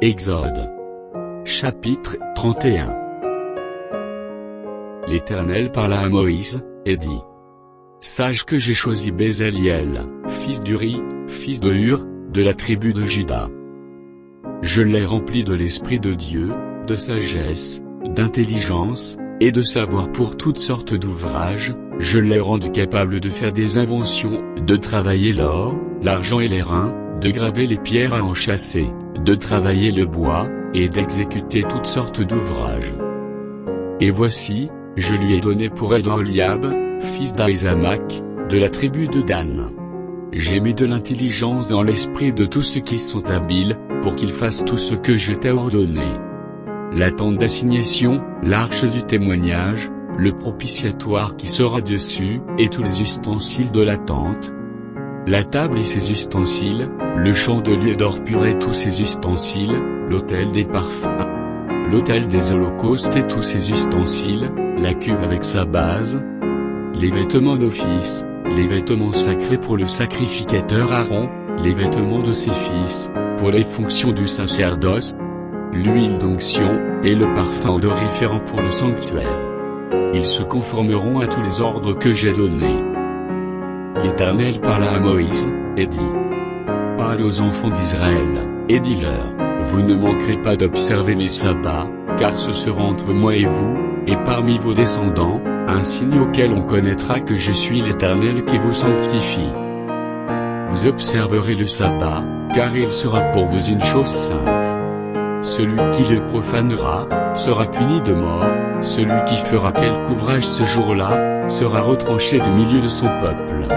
Exode. Chapitre 31. L'Éternel parla à Moïse, et dit: Sache que j'ai choisi Bezaliel, fils d'Uri, fils de Hur, de la tribu de Juda. Je l'ai rempli de l'Esprit de Dieu, de sagesse, d'intelligence, et de savoir pour toutes sortes d'ouvrages. Je l'ai rendu capable de faire des inventions, de travailler l'or, l'argent et l'airain, de graver les pierres à enchâsser, de travailler le bois, et d'exécuter toutes sortes d'ouvrages. Et voici, je lui ai donné pour aide Oholiab, fils d'Ahisamach, de la tribu de Dan. J'ai mis de l'intelligence dans l'esprit de tous ceux qui sont habiles, pour qu'ils fassent tout ce que je t'ai ordonné. La tente d'assignation, l'arche du témoignage, le propitiatoire qui sera dessus, et tous les ustensiles de la tente, la table et ses ustensiles, le chandelier d'or pur et tous ses ustensiles, l'autel des parfums, l'autel des holocaustes et tous ses ustensiles, la cuve avec sa base, les vêtements d'office, les vêtements sacrés pour le sacrificateur Aaron, les vêtements de ses fils, pour les fonctions du sacerdoce, l'huile d'onction, et le parfum odoriférant pour le sanctuaire. Ils se conformeront à tous les ordres que j'ai donnés. L'Éternel parla à Moïse, et dit: Parle aux enfants d'Israël, et dis-leur: Vous ne manquerez pas d'observer mes sabbats, car ce sera entre moi et vous, et parmi vos descendants, un signe auquel on connaîtra que je suis l'Éternel qui vous sanctifie. Vous observerez le sabbat, car il sera pour vous une chose sainte. Celui qui le profanera, sera puni de mort, celui qui fera quelque ouvrage ce jour-là, sera retranché du milieu de son peuple.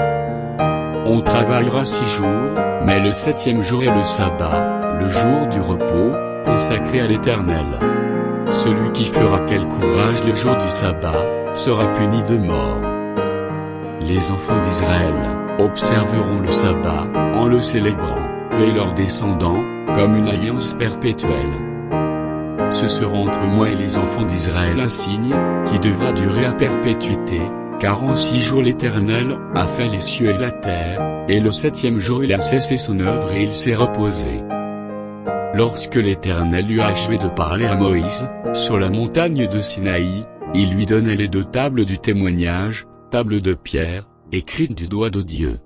On travaillera 6 jours, mais le 7e jour est le sabbat, le jour du repos, consacré à l'Éternel. Celui qui fera quelque ouvrage le jour du sabbat, sera puni de mort. Les enfants d'Israël observeront le sabbat, en le célébrant, eux et leurs descendants, comme une alliance perpétuelle. Ce sera entre moi et les enfants d'Israël un signe, qui devra durer à perpétuité, car en 6 jours l'Éternel a fait les cieux et la terre, et le 7e jour il a cessé son œuvre et il s'est reposé. Lorsque l'Éternel eut achevé de parler à Moïse, sur la montagne de Sinaï, il lui donnait les 2 tables du témoignage, tables de pierre, écrites du doigt de Dieu.